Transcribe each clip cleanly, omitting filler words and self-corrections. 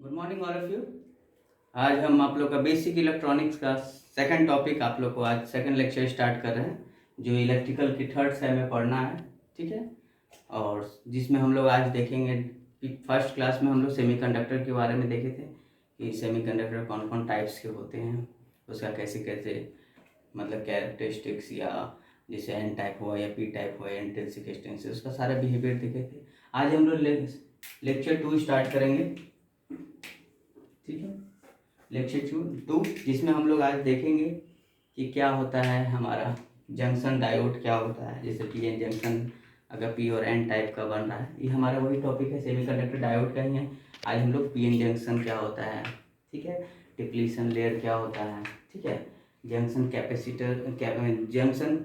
Good morning all of you. आज हम आप लोग का बेसिक इलेक्ट्रॉनिक्स का सेकंड टॉपिक आप लोग को आज सेकंड लेक्चर स्टार्ट कर रहे हैं, जो इलेक्ट्रिकल की थर्ड सेम में पढ़ना है। ठीक है, और जिसमें हम लोग आज देखेंगे कि फर्स्ट क्लास में हम लोग सेमीकंडक्टर के बारे में देखे थे कि सेमीकंडक्टर कौन कौन टाइप्स के होते हैं, उसका कैसे कैसे मतलब कैरेक्टरिस्टिक्स, या जैसे एन टाइप हुआ या पी टाइप हुआ या इंट्रिंसिक एक्सटेंशन, उसका सारा बिहेवियर देखे थे। आज हम लोग लेक्चर 2 स्टार्ट करेंगे। ठीक है, लेक्चर टू जिसमें हम लोग आज देखेंगे कि क्या होता है हमारा जंक्शन डायोड, क्या होता है, जैसे पी एन जंक्शन अगर पी और एन टाइप का बन रहा है, ये हमारा वही टॉपिक है, सेमीकंडक्टर डायोड का ही है। आज हम लोग पी एन जंक्शन क्या होता है, ठीक है, डिप्लीशन लेयर क्या होता है, ठीक है, जंक्शन कैपेसिटर जंक्शन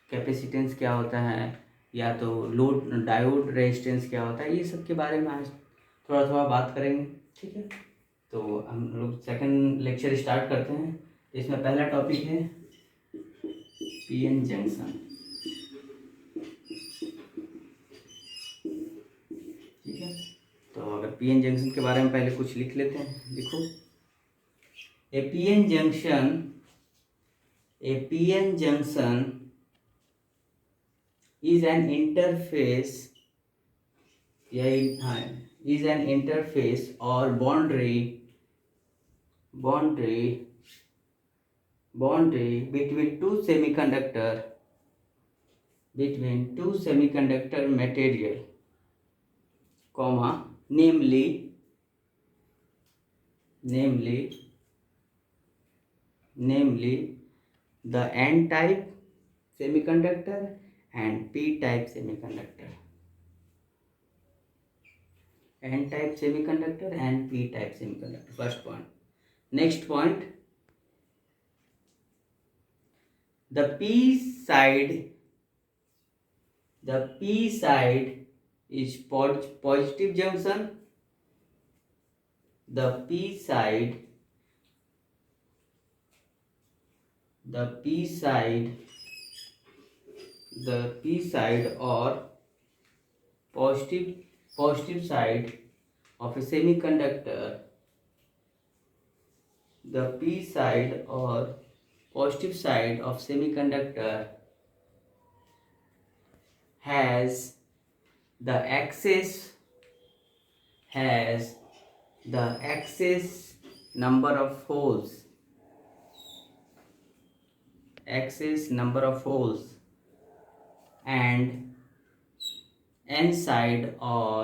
कैपेसिटेंस क्या होता है, या तो लोड डायोड रेजिस्टेंस क्या होता है, ये सब के बारे में आज थोड़ा थोड़ा बात करेंगे। ठीक है, तो हम लोग सेकंड लेक्चर स्टार्ट करते हैं। इसमें पहला टॉपिक है पीएन जंक्शन। ठीक है, तो अगर पीएन जंक्शन के बारे में पहले कुछ लिख लेते हैं। लिखो, a PN junction is an interface, is an interface or boundary between two semiconductor material, comma, namely the n type semiconductor and p type semiconductor. N type semiconductor and p type semiconductor. First point. Next point, the p side is positive junction. The p side or positive side of a semiconductor, the p side or positive side of semiconductor has the axis number of holes, and n side or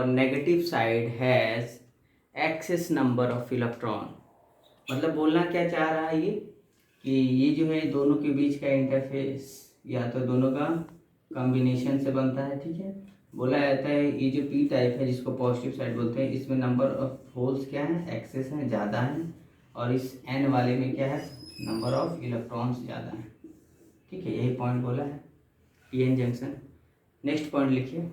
negative side has excess number of electron। मतलब बोलना क्या चाह रहा है ये कि ये जो है दोनों के बीच का इंटरफेस या तो दोनों का कॉम्बिनेशन से बनता है। ठीक है, बोला जाता है ये जो पी टाइप है जिसको पॉजिटिव साइड बोलते हैं, इसमें नंबर ऑफ होल्स क्या है, एक्सेस है, ज़्यादा है, और इस एन वाले में क्या है, नंबर ऑफ इलेक्ट्रॉन्स ज़्यादा है। ठीक है, यही पॉइंट बोला है P N junction. Next point लिखिए,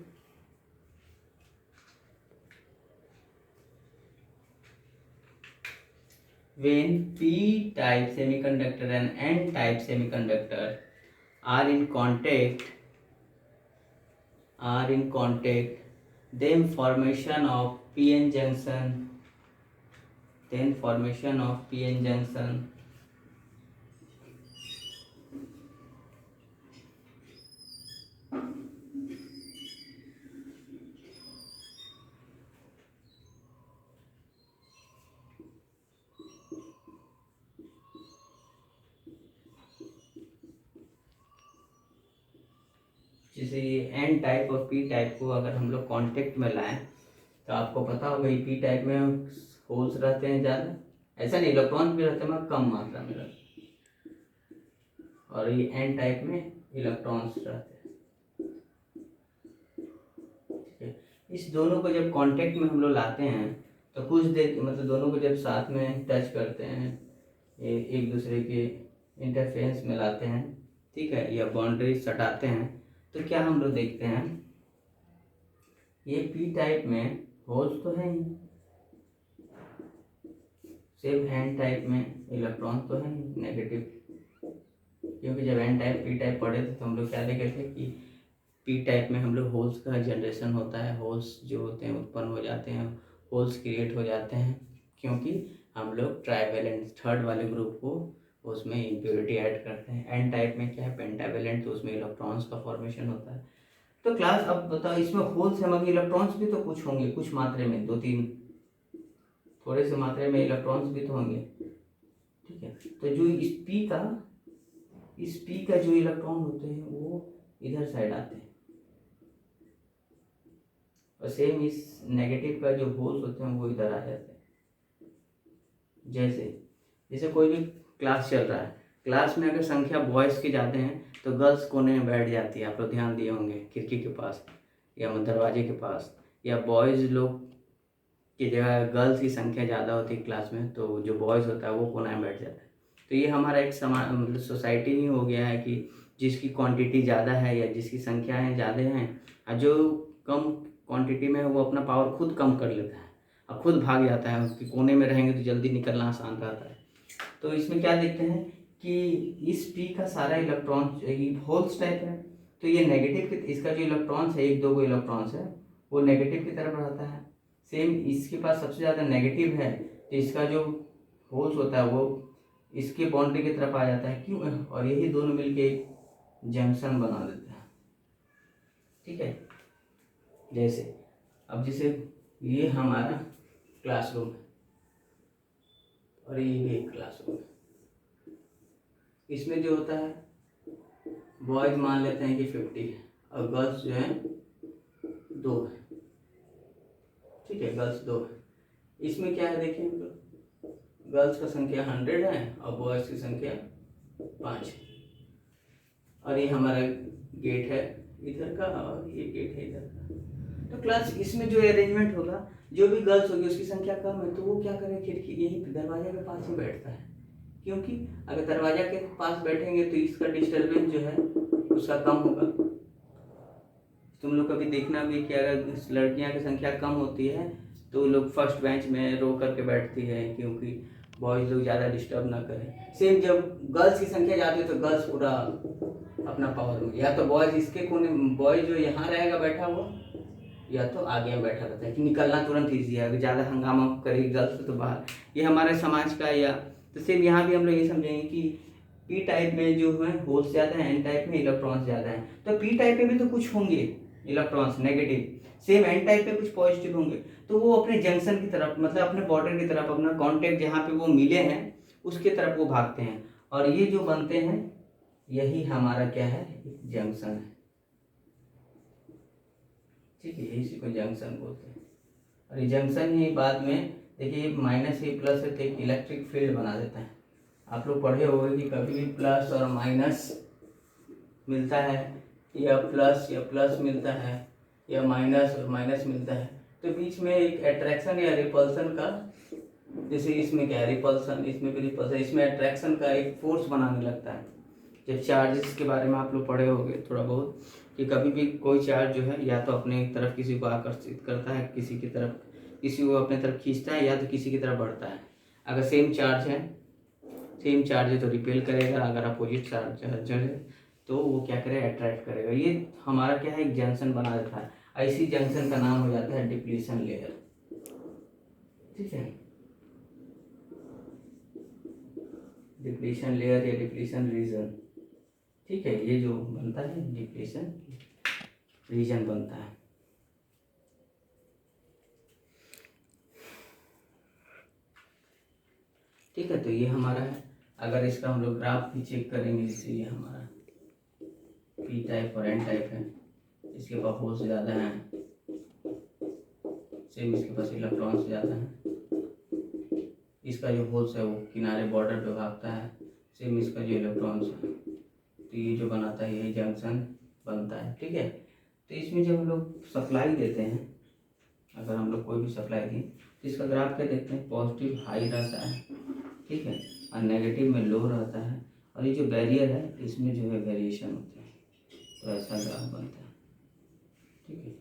when p type semiconductor and n type semiconductor are in contact, then formation of pn junction जैसे ये एन टाइप और पी टाइप को अगर हम लोग कांटेक्ट में लाएं तो आपको पता होगा ये पी टाइप में होल्स रहते हैं ज़्यादा, ऐसा नहीं, इलेक्ट्रॉन भी रहते हैं मगर कम मात्रा में रहते हैं, और ये एन टाइप में इलेक्ट्रॉन्स रहते हैं। ठीक है, इस दोनों को जब कांटेक्ट में हम लोग लाते हैं तो कुछ देर मतलब दोनों को जब साथ में टच करते हैं, एक दूसरे के इंटरफेरेंस में लाते हैं, ठीक है, या बाउंड्री सटाते हैं, तो क्या हम लोग देखते हैं, ये पी टाइप में होल्स तो है ही, सेम एन टाइप में इलेक्ट्रॉन तो है नेगेटिव, क्योंकि जब एन टाइप पी टाइप पढ़े थे तो हम लोग क्या देखे थे कि पी टाइप में हम लोग होल्स का जनरेशन होता है, होल्स जो होते हैं उत्पन्न हो जाते हैं, होल्स क्रिएट हो जाते हैं, क्योंकि हम लोग ट्राइवेलेंट थर्ड वाले ग्रुप को उसमें इम्प्योरिटी ऐड करते हैं। एन टाइप में क्या है, पेंटावेलेंट, तो उसमें इलेक्ट्रॉन्स का फॉर्मेशन होता है। तो क्लास अब बताओ, इसमें होल्स है मगर इलेक्ट्रॉन्स भी तो कुछ होंगे, कुछ मात्रा में, 2-3 थोड़े से मात्रा में इलेक्ट्रॉन्स भी तो होंगे, ठीक है। तो जो इस पी का जो इलेक्ट्रॉन होते हैं वो इधर साइड आते हैं, और सेम इस नेगेटिव का जो होल्स होते हैं वो इधर आ जाते हैं। जैसे कोई भी क्लास चल रहा है, क्लास में अगर संख्या बॉयज़ की ज़्यादा हैं तो गर्ल्स कोने में बैठ जाती है, आप लोग ध्यान दिए होंगे, खिड़की के पास या दरवाजे के पास, या बॉयज़ लोग की जगह गर्ल्स की संख्या ज़्यादा होती है क्लास में, तो जो बॉयज़ होता है वो कोना में बैठ जाता है। तो ये हमारा एक समान मतलब सोसाइटी ही हो गया है कि जिसकी क्वांटिटी ज़्यादा है या जिसकी संख्याएँ ज़्यादा हैं, और जो कम क्वांटिटी में है वो अपना पावर खुद कम कर लेता है और खुद भाग जाता है, कि कोने में रहेंगे तो जल्दी निकलना आसान रहता है। तो इसमें क्या देखते हैं कि इस पी का सारा इलेक्ट्रॉन होल्स टाइप है, तो ये नेगेटिव, इसका जो इलेक्ट्रॉन्स है, 1-2 गो इलेक्ट्रॉन्स है, वो नेगेटिव की तरफ रहता है। सेम इसके पास सबसे ज़्यादा नेगेटिव है, तो इसका जो होल्स होता है वो इसके बाउंड्री की तरफ आ जाता है, क्यों, और यही दोनों मिलके एक जंक्शन बना देते हैं, ठीक है। जैसे ये हमारा क्लासरूम है और ये भी एक क्लासरूम है। इसमें जो होता है बॉयज मान लेते हैं कि 50 है और गर्ल्स जो है 2 है, ठीक है, गर्ल्स 2 है। इसमें क्या है देखिए, गर्ल्स का संख्या 100 है और बॉयज़ की संख्या 5 है। और ये हमारा गेट है इधर का और ये गेट है इधर का। तो क्लास इसमें जो अरेंजमेंट होगा, जो भी गर्ल्स होगी उसकी संख्या कम है तो वो क्या करें, खिड़की यही दरवाजे के पास ही बैठता है, क्योंकि अगर दरवाजा के पास बैठेंगे तो इसका डिस्टर्बेंस जो है उसका कम होगा। तुम लोग कभी देखना भी कि अगर लड़कियां की संख्या कम होती है तो लोग फर्स्ट बेंच में रो करके बैठती है, क्योंकि बॉयज लोग ज़्यादा डिस्टर्ब ना करें। सेम जब गर्ल्स की संख्या ज़्यादा है तो गर्ल्स पूरा अपना पावर में, या तो बॉयज इसके कोने, बॉयज जो यहाँ रहेगा बैठा हुआ, या तो आगे में बैठा रहता है कि निकलना तुरंत ईजी है, अगर ज़्यादा हंगामा करेगी गर्ल्स तो बाहर। ये हमारे समाज का, या तो सेम यहाँ भी हम लोग ये समझेंगे कि पी टाइप में जो है होल्स ज़्यादा है, एन टाइप में इलेक्ट्रॉन्स ज़्यादा है, तो पी टाइप में भी तो कुछ होंगे electrons negative, same N type में कुछ पॉजिटिव होंगे, तो वो अपने जंक्शन की तरफ, मतलब अपने बॉर्डर की तरफ, अपना कॉन्टेक्ट जहाँ पे वो मिले हैं उसके तरफ वो भागते हैं, और ये जो बनते हैं यही हमारा क्या है, जंक्शन है, ठीक है, इसी को जंक्शन बोलते हैं। और ये जंक्शन ही बाद में देखिए माइनस ही प्लस है तो एक इलेक्ट्रिक फील्ड बना देता है। आप लोग पढ़े होंगे कि कभी भी प्लस और माइनस मिलता है, या प्लस मिलता है, या माइनस और माइनस मिलता है, तो बीच में एक अट्रैक्शन या रिपल्सन का, जैसे इसमें क्या है रिपल्सन, इसमें भी रिपल्सन, इसमें अट्रैक्शन का एक फोर्स बनाने लगता है। जब चार्जेस के बारे में आप लोग पढ़े होंगे थोड़ा बहुत, कि कभी भी कोई चार्ज जो है या तो अपने तरफ किसी को आकर्षित करता है, किसी की तरफ, किसी को अपने तरफ खींचता है, या तो किसी की तरफ बढ़ता है। अगर सेम चार्ज है तो रिपेल करेगा, अगर अपोजिट चार्ज है तो वो क्या करेगा, अट्रैक्ट करेगा। ये हमारा क्या है, एक जंक्शन बना देता है, ऐसी जंक्शन का नाम हो जाता है डिप्लीशन लेयर, ठीक है, डिप्लीशन लेयर या डिप्लीशन रीजन, ठीक है, ये जो बनता है डिप्लीशन रीजन बनता है। ठीक है, तो ये हमारा है। अगर इसका हम लोग ग्राफ भी चेक करेंगे, जैसे ये हमारा पी टाइप और एन टाइप है, इसके पास होल्स ज़्यादा हैं, सेम इसके पास इलेक्ट्रॉन्स ज़्यादा हैं, इसका जो होल्स है वो किनारे बॉर्डर पे भागता है, सेम इसका जो इलेक्ट्रॉन्स है, तो ये जो बनाता है यही जंक्शन बनता है, ठीक है। तो इसमें जब हम लोग सप्लाई देते हैं, अगर हम लोग कोई भी सप्लाई दें तो इसका ग्राफ क्या देखते हैं, पॉजिटिव हाई रहता है, ठीक है, और नेगेटिव में लो रहता है, और ये जो बैरियर है इसमें जो है वेरिएशन होता है, तो ऐसा ग्राफ बनता है, ठीक है,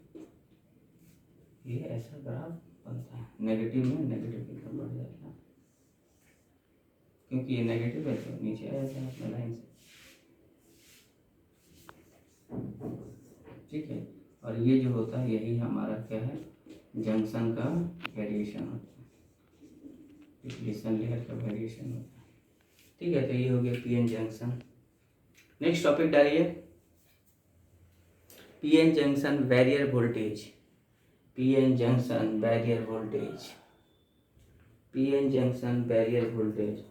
ये ऐसा ग्राफ बनता है, नेगेटिव में नेगेटिव की तरफ बढ़ जाता है, क्योंकि ये नेगेटिव है तो नीचे आ जाता है अपने लाइन से। ठीक है। और ये जो होता है यही हमारा क्या है, जंक्शन का वेरिएशन होता है, डिप्लीशन लेयर का वेरिएशन होता है। ठीक है, तो ये हो गया पीएन जंक्शन। नेक्स्ट टॉपिक डालिए, PN junction barrier voltage. PN junction barrier voltage, PN junction barrier voltage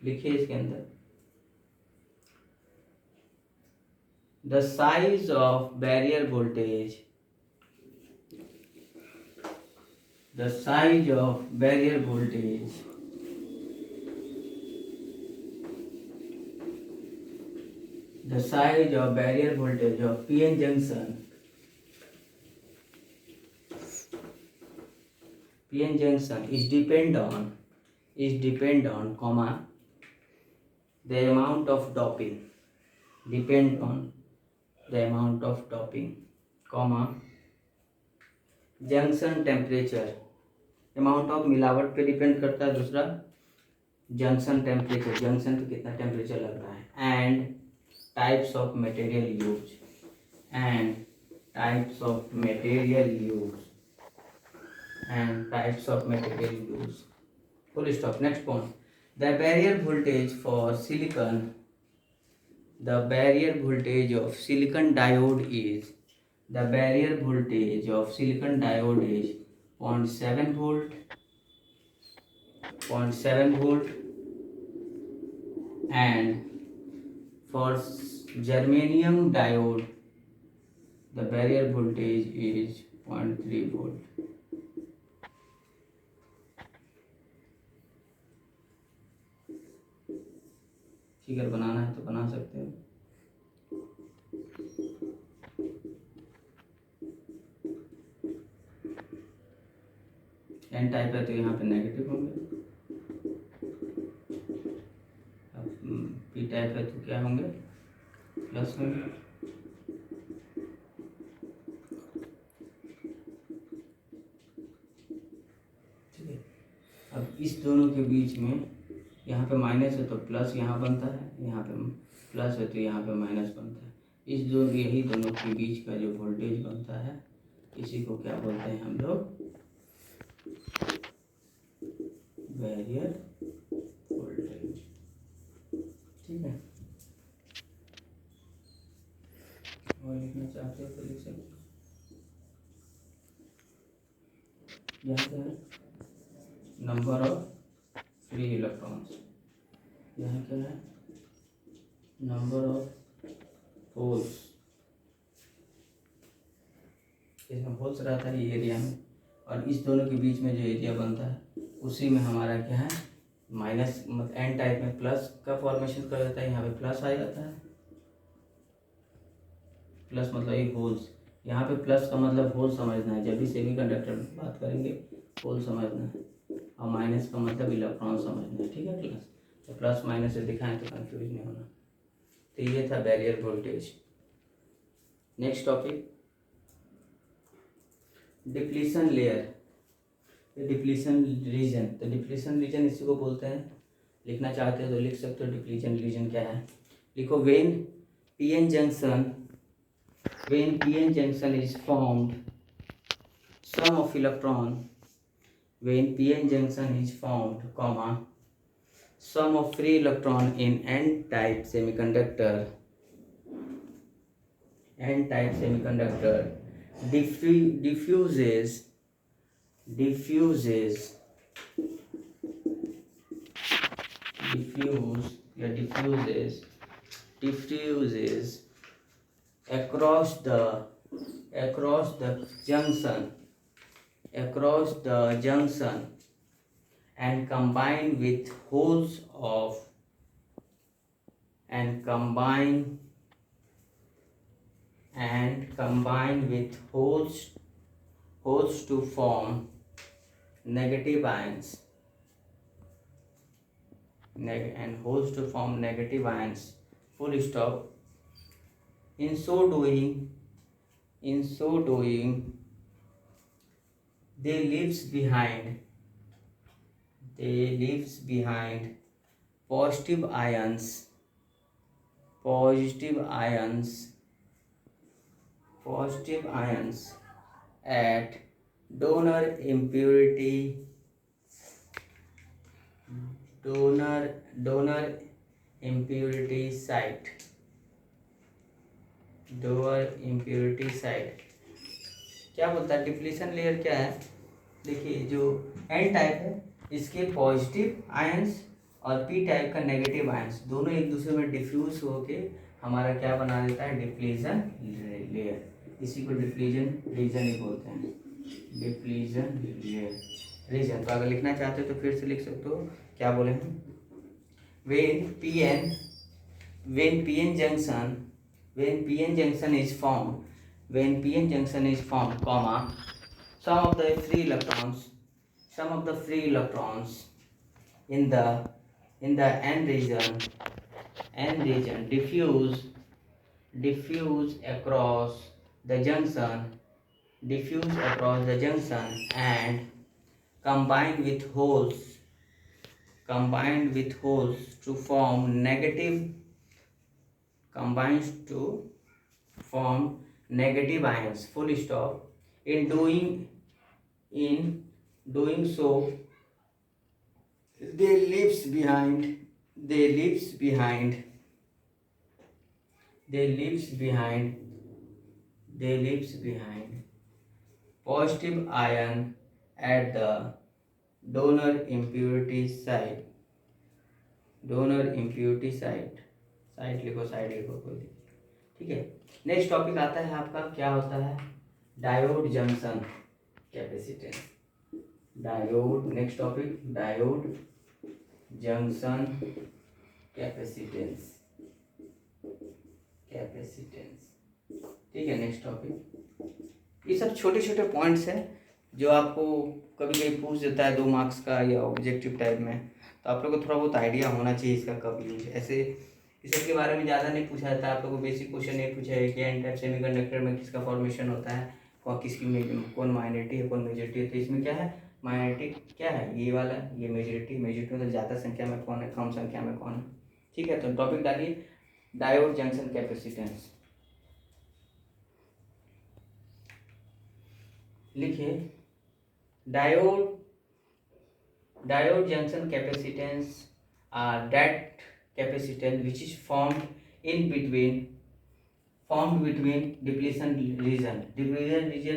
लिखिए इसके अंदर। The size of barrier voltage, the size of barrier voltage, the size of barrier voltage of PN junction, PN junction is depend on comma the amount of doping, depend on the amount of doping, comma junction temperature, amount of मिलावट पे depend करता है। दूसरा junction temperature, junction पे कितना temperature लग रहा है। And types of material use, and types of material use, and types of material use, full stop. Next point, the barrier voltage for silicon, the barrier voltage of silicon diode is, the barrier voltage of silicon diode is 0.7 volt, 0.7 volt, and for germanium diode the barrier voltage is 0.3 volt. Figure बनाना है तो बना सकते हो। N type है तो यहाँ पे negative होंगे, पी टाइप है तो क्या होंगे, प्लस होंगे। ठीक है, अब इस दोनों के बीच में यहाँ पे माइनस है तो प्लस यहाँ बनता है, यहाँ पे प्लस है तो यहाँ पे माइनस बनता है। इस दोनों, यही दोनों के बीच का जो वोल्टेज बनता है इसी को क्या बोलते हैं हम लोग, बैरियर वोल्टेज। ठीक है, और लिखना चाहते हो तो लिख सकते हो। यहाँ क्या है, नंबर ऑफ फ्री इलेक्ट्रॉन्स, यहाँ क्या है, नंबर ऑफ होल्स। इसमें होल्स रहता है ये एरिया में, और इस दोनों के बीच में जो एरिया बनता है उसी में हमारा क्या है, माइनस, मतलब एन टाइप में प्लस का फॉर्मेशन कर देता है, यहाँ पे प्लस आ जाता है। प्लस मतलब ये होल्स, यहाँ पे प्लस का मतलब होल समझना है, जब भी सेमीकंडक्टर बात करेंगे होल समझना है, और माइनस का मतलब इलेक्ट्रॉन समझना है। ठीक है क्लास, तो प्लस माइनस से दिखाएं तो कंफ्यूज नहीं होना। तो ये था barrier voltage. Next topic, depletion layer, depletion region. तो डिप्लीशन रीजन इसी को बोलते हैं, लिखना चाहते हो तो लिख सकते हो डिप्लीशन रीजन क्या है। लिखो, when PN junction is formed, sum of electron, when PN junction is formed, comma, sum of free electron in n-type semiconductor diffuses across the junction and combine with holes to form negative ions, full stop. In so doing, they leaves behind positive ions positive ions at donor impurity donor impurity site क्या बोलता है depletion layer क्या है। देखिए जो N type है इसके positive ions और पी टाइप का नेगेटिव आयंस दोनों एक दूसरे में डिफ्यूज होके हमारा क्या बना देता है डिप्लीशन लेयर। इसी को डिप्लीशन रीजन ही बोलते हैं, डिप्लीशन लेयर रीजन। तो अगर लिखना चाहते हो तो फिर से लिख सकते हो, क्या बोले हम, when pn junction is formed comma some of the free electrons in the n region diffuse across the junction and combine with holes to form negative ions, full stop. In doing so they leaves behind positive ion at the donor impurity site site लिखो, side लिखो, कोई ठीक है। Next topic आता है आपका, क्या होता है diode junction capacitance. Next topic diode junction capacitance. ठीक है, नेक्स्ट टॉपिक। ये सब छोटे छोटे पॉइंट्स हैं जो आपको कभी कभी पूछ देता है 2 मार्क्स का या ऑब्जेक्टिव टाइप में, तो आप लोग को थोड़ा बहुत आइडिया होना चाहिए इसका कब यूज। ऐसे इस सब के बारे में ज़्यादा नहीं पूछा जाता, आप लोग को बेसिक क्वेश्चन नहीं पूछा है कि एन टाइप सेमीकंडक्टर में किसका फॉर्मेशन होता है, कौन माइनॉरिटी है कौन मेजॉरिटी है। तो इसमें क्या है, माइनॉरिटी क्या है ये वाला, ये मेजॉरिटी मतलब ज़्यादा संख्या में कौन है, कम संख्या में कौन है। ठीक है, तो टॉपिक डालिए डायोड जंक्शन कैपेसिटेंस। लिखिए diode junction capacitance are that capacitance which is formed between depletion region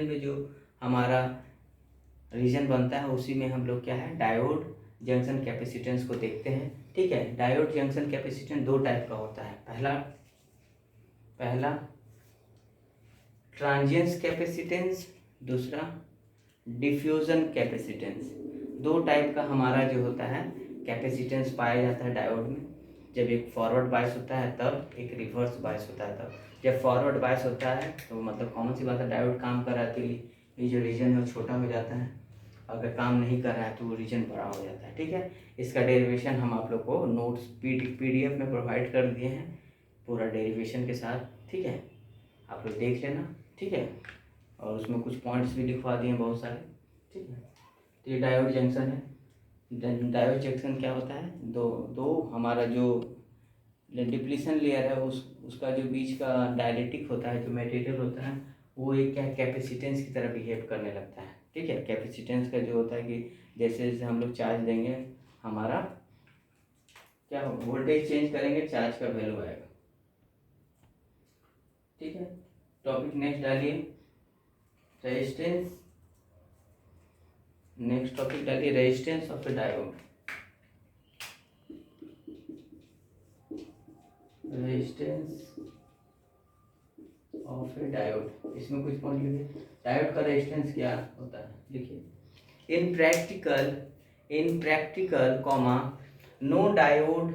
में जो हमारा रीजन बनता है उसी में हम लोग क्या है डायोड जंक्शन कैपेसिटेंस को देखते हैं। ठीक है, डायोड जंक्शन कैपेसिटेंस 2 टाइप का होता है। पहला ट्रांजिएंस कैपेसिटेंस, दूसरा डिफ्यूजन कैपेसिटेंस। 2 टाइप का हमारा जो होता है कैपेसिटेंस पाया जाता है डायोड में। जब एक फॉरवर्ड बायस होता है तब, एक रिवर्स बायस होता है तब। जब फॉरवर्ड बायस होता है तो मतलब कॉमन सी बात है डायोड काम कर रहा है तो ये जो रीजन है वो छोटा हो जाता है, अगर काम नहीं कर रहा है तो वो रीजन बड़ा हो जाता है। ठीक है, इसका डेरिवेशन हम आप लोग को नोट्स PDF में प्रोवाइड कर दिए हैं पूरा डेरिवेशन के साथ। ठीक है, आप लोग देख लेना। ठीक है, और उसमें कुछ पॉइंट्स भी लिखवा दिए हैं बहुत सारे। ठीक है, तो ये डायोड जंक्शन है। डायोड जंक्शन क्या होता है, दो हमारा जो डिप्लीशन लेयर है उसका जो बीच का डायलेक्ट्रिक होता है, जो मटेरियल होता है वो एक क्या कैपेसिटेंस की तरह बिहेव करने लगता है। ठीक है, कैपेसिटेंस का जो होता है कि जैसे जैसे हम लोग चार्ज देंगे हमारा क्या वोल्टेज चेंज करेंगे चार्ज का वैल्यू आएगा। ठीक है, टॉपिक नेक्स्ट डालिए रेजिस्टेंस। नेक्स्ट टॉपिक डालिए resistance of A diode. Resistance of A diode, इसमें कुछ पॉइंट लिखिए डायोड का रेजिस्टेंस क्या होता है। लिखिए in practical comma no diode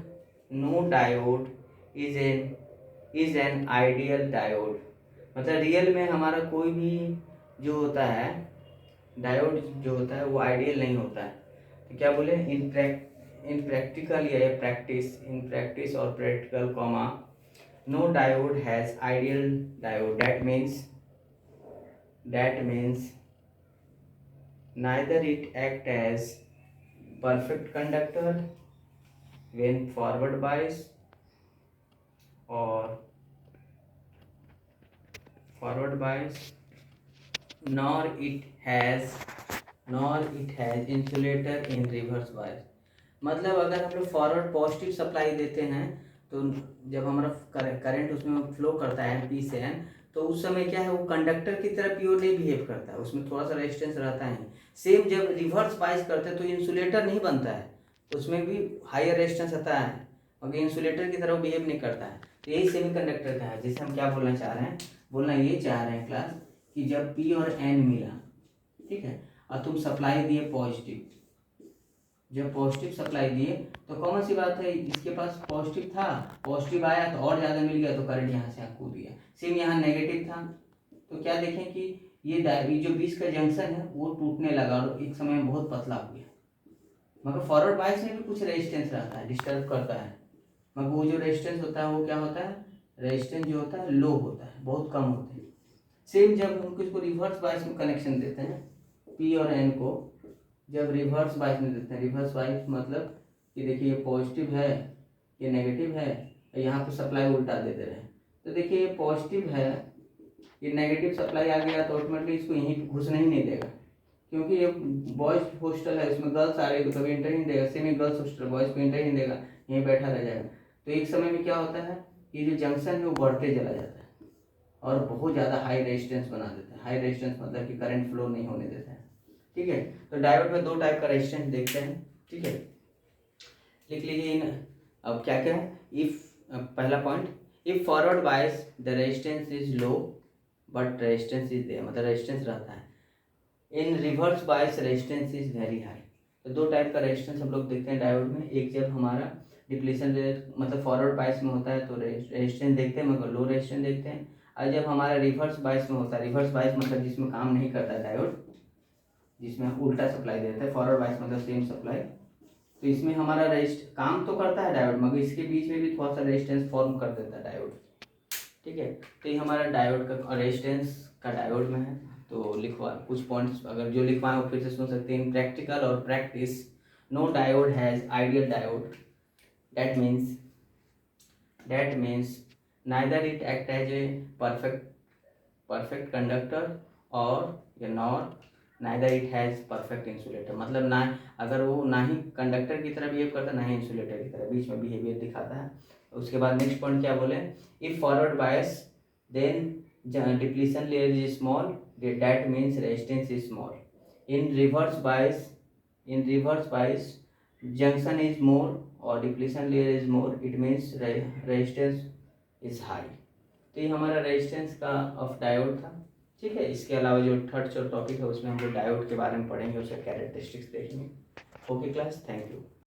is an ideal diode. मतलब रियल में हमारा कोई भी जो होता है डायोड जो होता है वो आइडियल नहीं होता है। तो क्या बोले इन प्रैक्टिकल या इन प्रैक्टिस और practical comma no diode has ideal diode, that means neither it act as perfect conductor when forward bias or forward bias nor it has insulator in reverse bias। मतलब अगर हम लोग forward positive supply देते हैं तो जब हमारा current उसमें फ्लो करता है पी से एन, तो उस समय क्या है, वो कंडक्टर की तरह प्योर नहीं बिहेव करता है, उसमें थोड़ा सा रेजिस्टेंस रहता है। सेम जब रिवर्स बाइस करते हैं तो इंसुलेटर नहीं बनता है, उसमें भी हायर रेजिस्टेंस आता है और इंसुलेटर की तरह बिहेव नहीं करता है। तो यही सेमीकंडक्टर का है, जिसे हम क्या बोलना चाह रहे हैं, बोलना ये चाह रहे हैं क्लास कि जब पी और एन मिला, ठीक है, और तुम सप्लाई दिए पॉजिटिव, जब पॉजिटिव सप्लाई दिए तो कॉमन सी बात है, इसके पास पॉजिटिव था, पॉजिटिव आया तो और ज़्यादा मिल गया तो करंट यहाँ से कूद गया। सेम यहाँ नेगेटिव था तो क्या देखें कि ये जो बीच का जंक्शन है वो टूटने लगा और एक समय में बहुत पतला हो गया। मगर फॉरवर्ड बायस में भी कुछ रेजिस्टेंस रहता है, डिस्टर्ब करता है, मगर वो जो रेजिस्टेंस होता है वो क्या होता है, रेजिस्टेंस जो होता है लो होता है, बहुत कम होते हैं। सेम जब हम इसको रिवर्स बायस में कनेक्शन देते हैं, पी और एन को जब रिवर्स बायस में देते हैं, रिवर्स बायस मतलब कि देखिए ये पॉजिटिव है, ये नेगेटिव है, यहाँ पे सप्लाई उल्टा दे दे रहे हैं, तो देखिए ये पॉजिटिव है, ये नेगेटिव सप्लाई आ गया तो ऑटोमेटिकली इसको यहीं घुसने ही नहीं देगा, क्योंकि ये बॉयज हॉस्टल है, इसमें गर्ल्स आ रही है तो कभी एंटर ही नहीं देगा। सेम गर्ल्स हॉस्टल, बॉयज को एंटर ही नहीं देगा, यहीं बैठा रह जाएगा। तो एक समय में क्या होता है, ये जो जंक्शन है वो बढ़ते चला जाता है और बहुत ज़्यादा हाई रेजिस्टेंस बना देता है। हाई रेजिस्टेंस मतलब कि करंट फ्लो नहीं होने देता है, ठीक है। तो डायोड में दो टाइप का रेजिस्टेंस देखते हैं, ठीक है, लिख लीजिए इन। अब क्या क्या है, इफ पहला point, if forward bias the resistance is low but resistance is there, मतलब रेजिस्टेंस रहता है। In reverse bias resistance is very high. तो दो टाइप का रेजिस्टेंस हम लोग देखते हैं डायोड में, एक जब हमारा डिप्लीशन मतलब फॉरवर्ड बायस में होता है तो रेजिस्टेंस देखते हैं मगर लो रेजिस्टेंस देखते हैं, और जब हमारा रिवर्स बायस में होता है, रिवर्स बायस मतलब जिसमें काम नहीं करता डायोड, जिसमें हम उल्टा सप्लाई देते हैं, फॉरवर्ड बायस मतलब सेम सप्लाई, तो इसमें हमारा काम तो करता है डायोड मगर इसके बीच में भी थोड़ा सा रेजिस्टेंस फॉर्म कर देता है डायोड, ठीक है। तो ये हमारा डायोड का रेजिस्टेंस का डायोड में है। तो लिखवा कुछ पॉइंट्स अगर जो लिखवाएं वो फिर से सुन सकते हैं। इन प्रैक्टिकल और practice no diode has ideal diode, that means neither it act as a perfect conductor और nor neither it has perfect insulator, मतलब ना अगर वो ना ही कंडक्टर की तरह बिहेव करता ना ही इंसुलेटर की तरह, बीच में बिहेवियर दिखाता है। उसके बाद नेक्स्ट पॉइंट क्या बोले, if forward bias then depletion layer is small, that means resistance is small. In reverse bias junction is more और depletion layer is more, it means resistance is high. तो ये हमारा रेजिस्टेंस का of diode था, ठीक है। इसके अलावा जो थर्ड जो टॉपिक है उसमें हम लोग डायोड के बारे में पढ़ेंगे, उसके कैरेक्टरिस्टिक्स देखेंगे। Okay class, thank you.